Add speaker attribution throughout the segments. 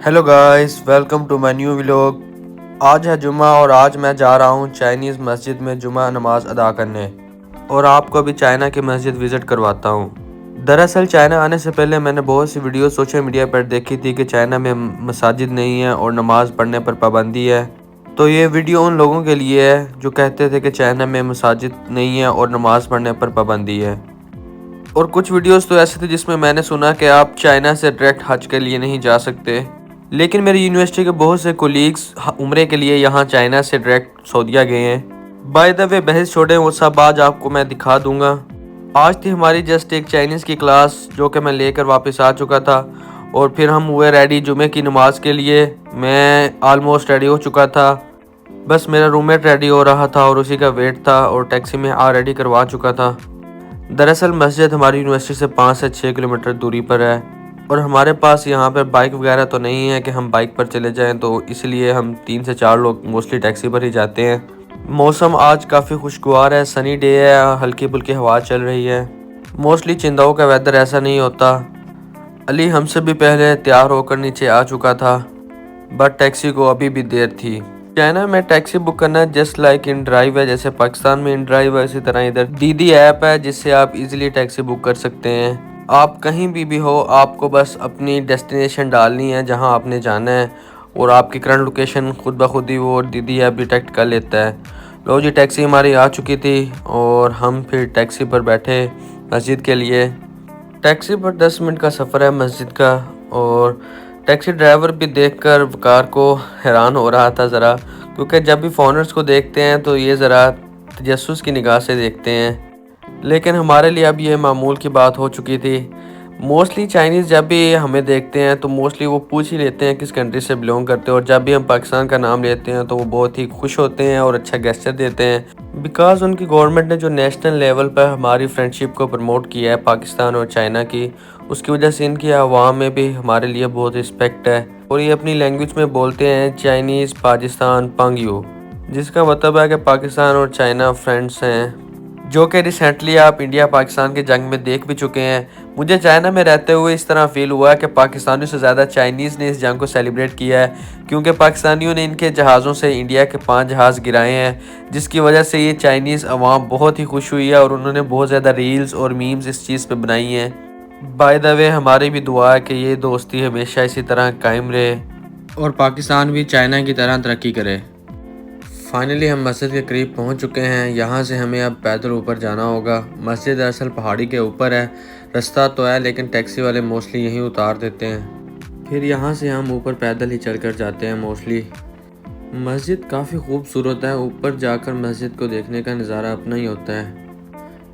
Speaker 1: Hello guys, welcome to my new vlog. आज है जुमा और आज मैं जा रहा हूँ चाइनीज़ मस्जिद में जुमा नमाज अदा करने और आपको भी चाइना की मस्जिद विज़िट करवाता हूँ। दरअसल चाइना आने से पहले मैंने बहुत सी वीडियो सोशल मीडिया पर देखी थी कि चाइना में मसाजिद नहीं है और नमाज़ पढ़ने पर पाबंदी है। तो ये वीडियो उन लोगों के लिए है जो कहते थे कि चाइना में मसाजिद नहीं है और नमाज़ पढ़ने पर पाबंदी है। और कुछ वीडियोस तो ऐसे थे जिसमें मैंने सुना कि आप चाइना से डायरेक्ट हज के लिए नहीं जा सकते, लेकिन मेरी यूनिवर्सिटी के बहुत से कोलीग्स उम्रे के लिए यहाँ चाइना से डायरेक्ट सऊदीया गए हैं। बाय द वे बहस छोड़े, वो सब आज आपको मैं दिखा दूंगा। आज थी हमारी जस्ट एक चाइनीज़ की क्लास जो कि मैं लेकर वापस आ चुका था और फिर हम हुए रेडी जुमे की नमाज के लिए। मैं ऑलमोस्ट रेडी हो चुका था, बस मेरा रूममेट रेडी हो रहा था और उसी का वेट था और टैक्सी में रेडी करवा चुका था। दरअसल मस्जिद हमारी यूनिवर्सिटी से 5 से 6 किलोमीटर दूरी पर है और हमारे पास यहाँ पर बाइक वगैरह तो नहीं है कि हम बाइक पर चले जाएं, तो इसलिए हम 3 से 4 लोग मोस्टली टैक्सी पर ही जाते हैं। मौसम आज काफ़ी खुशगवार है, सनी डे है, हल्की फुल्की हवा चल रही है। मोस्टली चिंदाओं का वेदर ऐसा नहीं होता। अली हमसे भी पहले तैयार होकर नीचे आ चुका था, बट टैक्सी को अभी भी देर थी। चाइना में टैक्सी बुक करना जस्ट लाइक इन ड्राइव है, जैसे पाकिस्तान में इन ड्राइव है, इसी तरह इधर दीदी ऐप है जिससे आप इजीली टैक्सी बुक कर सकते हैं। आप कहीं भी हो, आपको बस अपनी डेस्टिनेशन डालनी है जहां आपने जाना है और आपकी करंट लोकेशन खुद ब खुद ही वो दीदी ऐप डिटेक्ट कर लेता है। लो जी, टैक्सी हमारी आ चुकी थी और हम फिर टैक्सी पर बैठे मस्जिद के लिए। टैक्सी पर 10 मिनट का सफ़र है मस्जिद का और टैक्सी ड्राइवर भी देखकर वकार को हैरान हो रहा था ज़रा, क्योंकि जब भी फॉरेनर्स को देखते हैं तो ये ज़रा तजस्सुस की निगाह से देखते हैं, लेकिन हमारे लिए अब ये मामूल की बात हो चुकी थी। मोस्टली चाइनीज़ जब भी हमें देखते हैं तो मोस्टली वो पूछ ही लेते हैं किस कंट्री से बिलोंग करते हैं, और जब भी हम पाकिस्तान का नाम लेते हैं तो वो बहुत ही खुश होते हैं और अच्छा गेस्चर देते हैं। बिकॉज़ उनकी गवर्नमेंट ने जो नेशनल लेवल पर हमारी फ्रेंडशिप को प्रमोट किया है पाकिस्तान और चाइना की, उसकी वजह से इनकी आवाम में भी हमारे लिए बहुत रिस्पेक्ट है और ये अपनी लैंग्वेज में बोलते हैं चाइनीज़ पाकिस्तान पंगयू, जिसका मतलब है कि पाकिस्तान और चाइना फ्रेंड्स हैं, जो कि रिसेंटली आप इंडिया पाकिस्तान के जंग में देख भी चुके हैं। मुझे चाइना में रहते हुए इस तरह फील हुआ कि पाकिस्तानियों से ज़्यादा चाइनीज़ ने इस जंग को सेलिब्रेट किया है, क्योंकि पाकिस्तानियों ने इनके जहाज़ों से इंडिया के 5 जहाज़ गिराए हैं, जिसकी वजह से ये चाइनीज़ अवाम बहुत ही खुश हुई है और उन्होंने बहुत ज़्यादा रील्स और मीम्स इस चीज़ पर बनाई हैं। बाय द वे हमारी भी दुआ है कि ये दोस्ती हमेशा इसी तरह कायम रहे और पाकिस्तान भी चाइना की तरह तरक्की करे। फाइनली हम मस्जिद के करीब पहुंच चुके हैं। यहाँ से हमें अब पैदल ऊपर जाना होगा। मस्जिद दरअसल पहाड़ी के ऊपर है, रास्ता तो है लेकिन टैक्सी वाले मोस्टली यहीं उतार देते हैं, फिर यहाँ से हम ऊपर पैदल ही चलकर जाते हैं मोस्टली। मस्जिद काफ़ी खूबसूरत है, ऊपर जाकर मस्जिद को देखने का नज़ारा अपना ही होता है।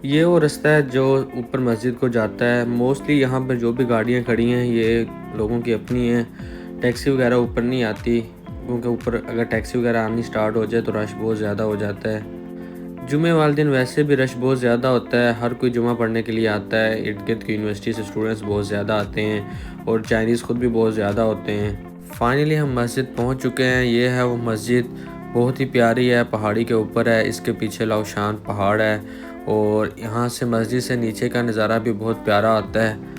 Speaker 1: ये वो रास्ता है जो ऊपर मस्जिद को जाता है। मोस्टली यहाँ पर जो भी गाड़ियाँ खड़ी हैं ये लोगों की अपनी हैं, टैक्सी वगैरह ऊपर नहीं आती, क्योंकि ऊपर अगर टैक्सी वगैरह आनी स्टार्ट हो जाए तो रश बहुत ज़्यादा हो जाता है। जुमे वाले दिन वैसे भी रश बहुत ज़्यादा होता है, हर कोई जुमा पढ़ने के लिए आता है। इर्द गिर्द की यूनिवर्सिटी से स्टूडेंट्स बहुत ज़्यादा आते हैं और चाइनीज़ खुद भी बहुत ज़्यादा होते हैं। फाइनली हम मस्जिद पहुंच चुके हैं। ये है वो मस्जिद, बहुत ही प्यारी है, पहाड़ी के ऊपर है, इसके पीछे लाउशान पहाड़ है और यहाँ से मस्जिद से नीचे का नज़ारा भी बहुत प्यारा आता है।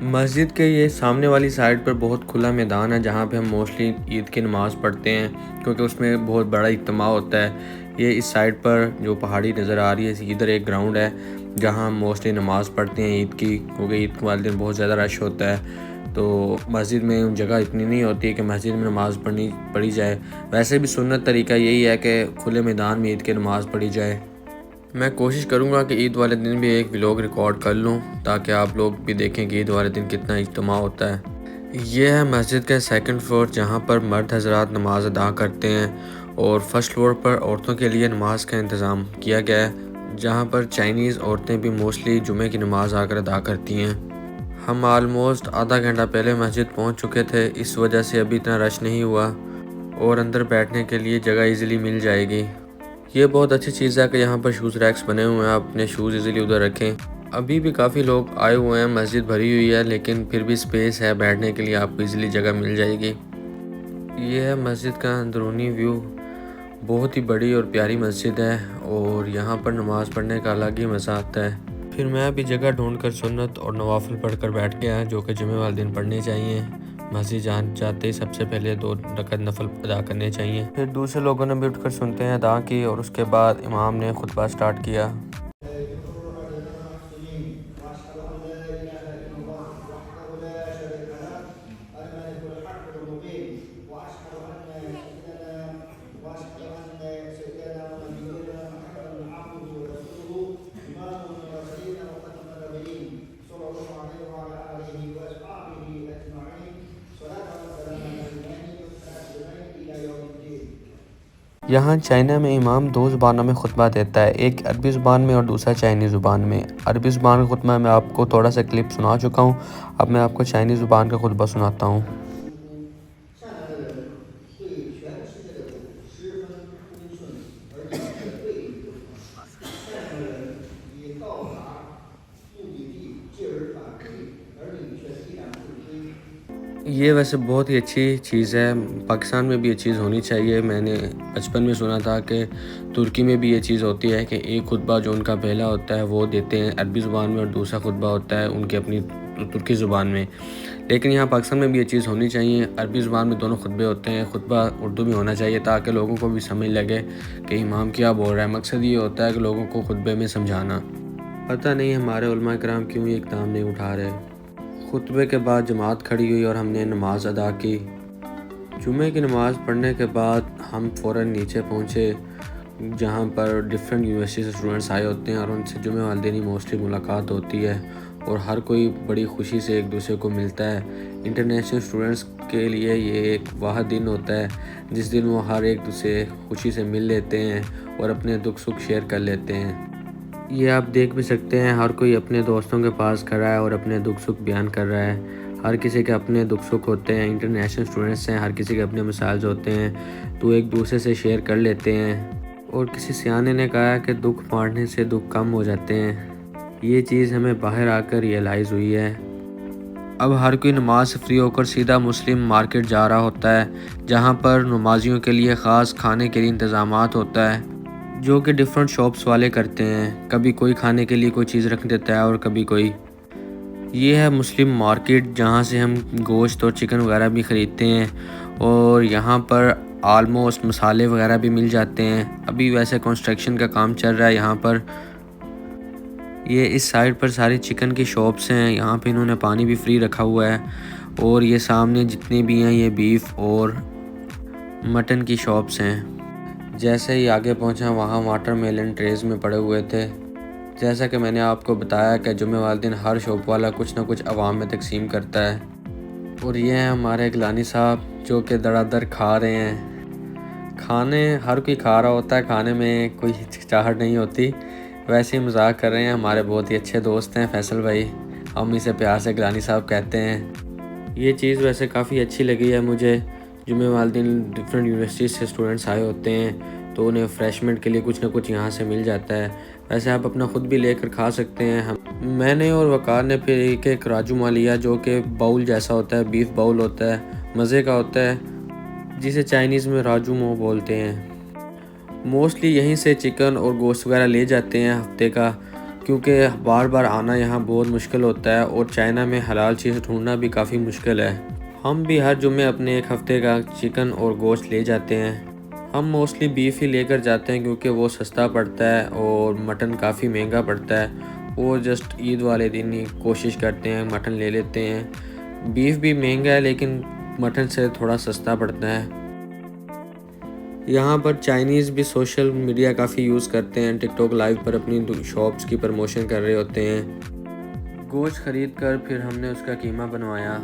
Speaker 1: मस्जिद के ये सामने वाली साइड पर बहुत खुला मैदान है जहाँ पे हम मोस्टली ईद की नमाज़ पढ़ते हैं, क्योंकि उसमें बहुत बड़ा इज्तिमा होता है। ये इस साइड पर जो पहाड़ी नज़र आ रही है, इधर एक ग्राउंड है जहाँ हम मोस्टली नमाज़ पढ़ते हैं ईद की, क्योंकि ईद के वाले दिन बहुत ज़्यादा रश होता है। तो मस्जिद में जगह इतनी नहीं होती कि मस्जिद में नमाज़ पढ़ी जाए। वैसे भी सुन्नत तरीका यही है कि खुले मैदान में ईद की नमाज़ पढ़ी जाए। मैं कोशिश करूंगा कि ईद वाले दिन भी एक व्लॉग रिकॉर्ड कर लूं, ताकि आप लोग भी देखें कि ईद वाले दिन कितना इज्तिमा होता है। ये है मस्जिद का सेकंड फ्लोर जहां पर मर्द हजरात नमाज अदा करते हैं और फर्स्ट फ्लोर पर औरतों के लिए नमाज का इंतज़ाम किया गया है, जहां पर चाइनीज़ औरतें भी मोस्टली जुमे की नमाज आकर अदा करती हैं। हम आलमोस्ट आधा घंटा पहले मस्जिद पहुँच चुके थे, इस वजह से अभी इतना रश नहीं हुआ और अंदर बैठने के लिए जगह ईज़िली मिल जाएगी। ये बहुत अच्छी चीज़ है कि यहाँ पर शूज़ रैक्स बने हुए हैं, आप अपने शूज़ इजीली उधर रखें। अभी भी काफ़ी लोग आए हुए हैं, मस्जिद भरी हुई है लेकिन फिर भी स्पेस है बैठने के लिए, आपको इजीली जगह मिल जाएगी। ये है मस्जिद का अंदरूनी व्यू, बहुत ही बड़ी और प्यारी मस्जिद है और यहाँ पर नमाज़ पढ़ने का अलग ही मज़ा आता है। फिर मैं भी जगह ढूँढ कर सुन्नत और नवाफिल पढ़ कर बैठ गया, जो कि जुमे वाले दिन पढ़ने चाहिए। मस्जिद जाते ही सबसे पहले 2 रकात नफल अदा करने चाहिए। फिर दूसरे लोगों ने भी उठकर सुनते हैं अदा की, और उसके बाद इमाम ने खुतबा स्टार्ट किया। यहाँ चाइना में इमाम 2 ज़ुबानों में खुतबा देता है, एक अरबी ज़ुबान में और दूसरा चाइनीज़ ज़ुबान में। अरबी ज़ुबान का खुतबा मैं आपको थोड़ा सा क्लिप सुना चुका हूँ, अब मैं आपको चाइनीज़ ज़ुबान का खुतबा सुनाता हूँ। ये वैसे बहुत ही अच्छी चीज़ है, पाकिस्तान में भी ये चीज़ होनी चाहिए। मैंने बचपन में सुना था कि तुर्की में भी ये चीज़ होती है कि एक खुतबा जो उनका पहला होता है वो देते हैं अरबी ज़ुबान में, और दूसरा खुतबा होता है उनकी अपनी तुर्की ज़ुबान में। लेकिन यहाँ पाकिस्तान में भी ये चीज़ होनी चाहिए, अरबी ज़ुबान में दोनों खुतबे होते हैं, खुतबा उर्दू में होना चाहिए ताकि लोगों को भी समझ लगे कि इमाम क्या बोल रहा है। मकसद ये होता है कि लोगों को खुतबे में समझाना। पता नहीं हमारे उलमा कराम क्यों ये इक़दाम नहीं उठा रहे। खुतबे के बाद जमात खड़ी हुई और हमने नमाज़ अदा की। जुमे की नमाज़ पढ़ने के बाद हम फ़ौरन नीचे पहुँचे, जहाँ पर डिफरेंट यूनिवर्सिटी से स्टूडेंट्स आए होते हैं और उनसे जुमे वाले दिन ही मोस्टली मुलाकात होती है, और हर कोई बड़ी खुशी से एक दूसरे को मिलता है। इंटरनेशनल स्टूडेंट्स के लिए ये एक वाहिद दिन होता है जिस दिन वो हर एक दूसरे खुशी से मिल लेते हैं और अपने दुख सुख शेयर कर लेते हैं। ये आप देख भी सकते हैं, हर कोई अपने दोस्तों के पास खड़ा है और अपने दुख सुख बयान कर रहा है। हर किसी के अपने दुख सुख होते हैं, इंटरनेशनल स्टूडेंट्स हैं, हर किसी के अपने मसाइल होते हैं, तो एक दूसरे से शेयर कर लेते हैं। और किसी सियाने ने कहा है कि दुख बांटने से दुख कम हो जाते हैं। ये चीज़ हमें बाहर आकर रियलाइज़ हुई है। अब हर कोई नमाज से फ्री होकर सीधा मुस्लिम मार्केट जा रहा होता है, जहाँ पर नमाजियों के लिए ख़ास खाने के लिए इंतज़ामात होता है, जो कि डिफरेंट शॉप्स वाले करते हैं। कभी कोई खाने के लिए कोई चीज़ रख देता है और कभी कोई। ये है मुस्लिम मार्केट, जहाँ से हम गोश्त और चिकन वगैरह भी ख़रीदते हैं, और यहाँ पर आलमोस्ट मसाले वगैरह भी मिल जाते हैं। अभी वैसे कंस्ट्रक्शन का काम चल रहा है यहाँ पर। ये इस साइड पर सारी चिकन की शॉप्स हैं, यहाँ पे इन्होंने पानी भी फ्री रखा हुआ है, और ये सामने जितने भी हैं ये बीफ और मटन की शॉप्स हैं। जैसे ही आगे पहुंचा वहाँ वाटरमेलन ट्रेज में पड़े हुए थे। जैसा कि मैंने आपको बताया कि जुमे वाले दिन हर शॉप वाला कुछ ना कुछ आवाम में तकसीम करता है। और ये हैं हमारे गिलानी साहब जो कि दड़ादड़ खा रहे हैं। खाने हर कोई खा रहा होता है, खाने में कोई हिचकिचाहट नहीं होती। वैसे ही मजाक कर रहे हैं। हमारे बहुत ही अच्छे दोस्त हैं फैसल भाई, हम इसे प्यार से गिलानी साहब कहते हैं। ये चीज़ वैसे काफ़ी अच्छी लगी है मुझे। जुमे वाले दिन डिफरेंट यूनिवर्सिटी से स्टूडेंट्स आए होते हैं, तो उन्हें फ्रेशमेंट के लिए कुछ ना कुछ यहाँ से मिल जाता है। वैसे आप अपना ख़ुद भी लेकर खा सकते हैं। मैंने और वकार ने फिर एक राजमा लिया जो कि बाउल जैसा होता है, बीफ बाउल होता है, मज़े का होता है, जिसे चाइनीज़ में राजूमो बोलते हैं। मोस्टली यहीं से चिकन और गोश्त वगैरह ले जाते हैं हफ्ते का, क्योंकि बार बार आना यहाँ बहुत मुश्किल होता है, और चाइना में हलाल चीज़ ढूंढना भी काफ़ी मुश्किल है। हम भी हर जुम्मे अपने एक हफ़्ते का चिकन और गोश्त ले जाते हैं। हम मोस्टली बीफ ही लेकर जाते हैं क्योंकि वो सस्ता पड़ता है, और मटन काफ़ी महंगा पड़ता है। वो जस्ट ईद वाले दिन ही कोशिश करते हैं मटन ले लेते हैं। बीफ भी महंगा है लेकिन मटन से थोड़ा सस्ता पड़ता है। यहाँ पर चाइनीज़ भी सोशल मीडिया काफ़ी यूज़ करते हैं, टिकटॉक लाइव पर अपनी शॉप्स की प्रमोशन कर रहे होते हैं। गोश्त ख़रीद कर फिर हमने उसका कीमा बनवाया।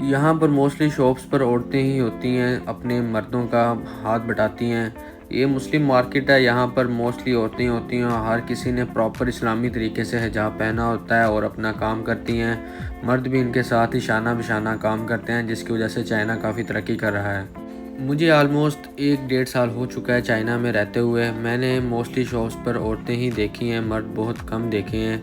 Speaker 1: यहाँ पर मोस्टली शॉप्स पर औरतें ही होती हैं, अपने मर्दों का हाथ बटाती हैं। ये मुस्लिम मार्केट है, यहाँ पर मोस्टली औरतें होती हैं, और हर किसी ने प्रॉपर इस्लामी तरीके से हिजाब पहना होता है और अपना काम करती हैं। मर्द भी इनके साथ ही शाना बिशाना काम करते हैं, जिसकी वजह से चाइना काफ़ी तरक्की कर रहा है। मुझे आलमोस्ट 1-1.5 साल हो चुका है चाइना में रहते हुए। मैंने मोस्टली शॉप्स पर औरतें ही देखी हैं, मर्द बहुत कम देखे हैं।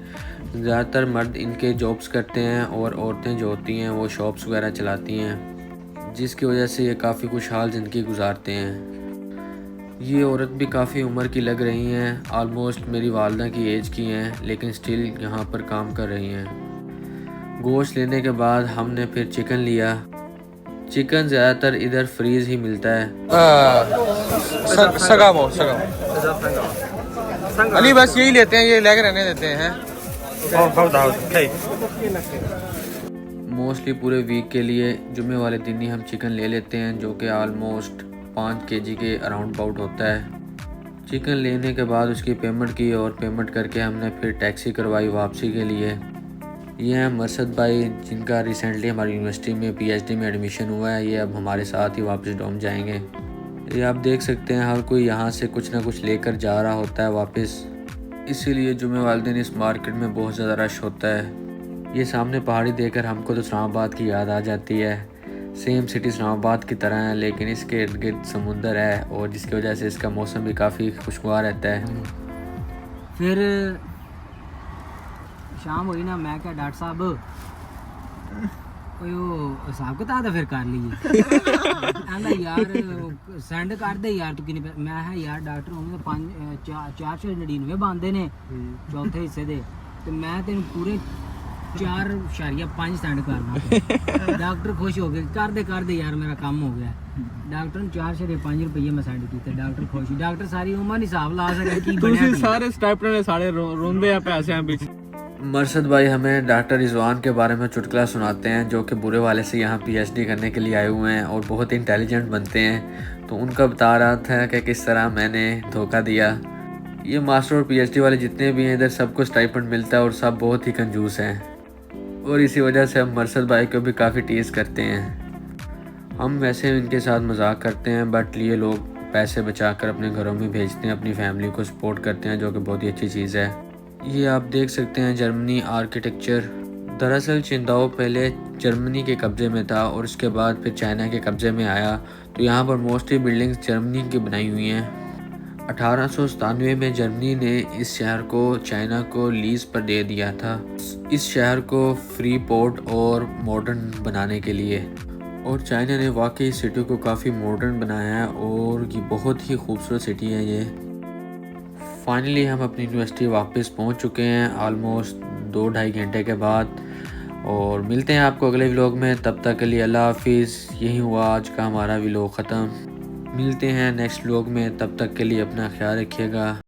Speaker 1: ज़्यादातर मर्द इनके जॉब्स करते हैं और औरतें जो होती हैं वो शॉप्स वगैरह चलाती हैं, जिसकी वजह से ये काफ़ी खुशहाल ज़िंदगी गुजारते हैं। ये औरत भी काफ़ी उम्र की लग रही हैं, आलमोस्ट मेरी वालदा की एज की हैं, लेकिन स्टिल यहाँ पर काम कर रही हैं। गोश्त लेने के बाद हमने फिर चिकन लिया। चिकन ज़्यादातर इधर फ्रीज ही मिलता है।
Speaker 2: सगामो अली बस यही लेते हैं, ये लेकर रहने देते हैं।
Speaker 1: मोस्टली पूरे वीक के लिए जुम्मे वाले दिन ही हम चिकन ले लेते हैं, जो कि आलमोस्ट 5 kg के अराउंड अबाउट होता है। चिकन लेने के बाद उसकी पेमेंट की और पेमेंट करके हमने फिर टैक्सी करवाई वापसी के लिए। ये हैं मरसद भाई, जिनका रिसेंटली हमारी यूनिवर्सिटी में PhD में एडमिशन हुआ है। ये अब हमारे साथ ही वापस डोम जाएंगे। ये आप देख सकते हैं हर कोई यहाँ से कुछ ना कुछ लेकर जा रहा होता है वापस, इसीलिए जुम्मे वाले दिन इस मार्केट में बहुत ज़्यादा रश होता है। ये सामने पहाड़ी देखकर हमको तो इस्लामाबाद की याद आ जाती है। सेम सिटी इस्लामाबाद की तरह है, लेकिन इसके इर्द गिर्द समुंदर है और जिसकी वजह से इसका मौसम भी काफ़ी खुशगवार रहता है।
Speaker 3: फिर शाम हुई ना, मैं क्या डॉक्टर साहब कोई हिसाब किताब फिर कर लीजिए। कहना यार सेंड कर दे यार, तू किन्नी मैं है यार डॉक्टर होंगे तो 499 बनते ने चौथे हिस्से दे, तो मैं तेन पूरे 4.5 सेंड करना। डॉक्टर खुश हो गए, कर दे यार मेरा काम हो गया। डॉक्टर ने 4.5 रुपये मैं सेंड किए, डॉक्टर खुश। डॉक्टर सारी उम्र नहीं हिसाब ला सके की बनया।
Speaker 2: सारे स्टाफ ने सारे रोंदे हैं पैसे पीछे।
Speaker 1: मरसद भाई हमें डॉक्टर रिजवान के बारे में चुटकुला सुनाते हैं, जो कि बुरे वाले से यहाँ PhD करने के लिए आए हुए हैं और बहुत इंटेलिजेंट बनते हैं। तो उनका बता रहा था कि किस तरह मैंने धोखा दिया। ये मास्टर और PhD वाले जितने भी हैं इधर सबको स्टाइपेंड मिलता है और सब बहुत ही कंजूस हैं, और इसी वजह से हम मरसद भाई को भी काफ़ी टीज़ करते हैं। हम वैसे इनके साथ मजाक करते हैं, बट ये लोग पैसे बचाकर अपने घरों में भेजते हैं, अपनी फैमिली को सपोर्ट करते हैं, जो कि बहुत ही अच्छी चीज़ है। ये आप देख सकते हैं जर्मनी आर्किटेक्चर। दरअसल चिंदाओ पहले जर्मनी के कब्ज़े में था और उसके बाद फिर चाइना के कब्ज़े में आया, तो यहाँ पर मोस्टली बिल्डिंग्स जर्मनी की बनाई हुई हैं। 1897 में जर्मनी ने इस शहर को चाइना को लीज़ पर दे दिया था, इस शहर को फ्री पोर्ट और मॉडर्न बनाने के लिए। और चाइना ने वाकई सिटी को काफ़ी मॉडर्न बनाया है और ये बहुत ही खूबसूरत सिटी है ये। फाइनली हम अपनी यूनिवर्सिटी वापस पहुंच चुके हैं ऑलमोस्ट 2-2.5 घंटे के बाद, और मिलते हैं आपको अगले व्लॉग में। तब तक के लिए अल्लाह हाफिज़। यही हुआ आज का हमारा व्लॉग ख़त्म। मिलते हैं नेक्स्ट व्लॉग में, तब तक के लिए अपना ख्याल रखिएगा।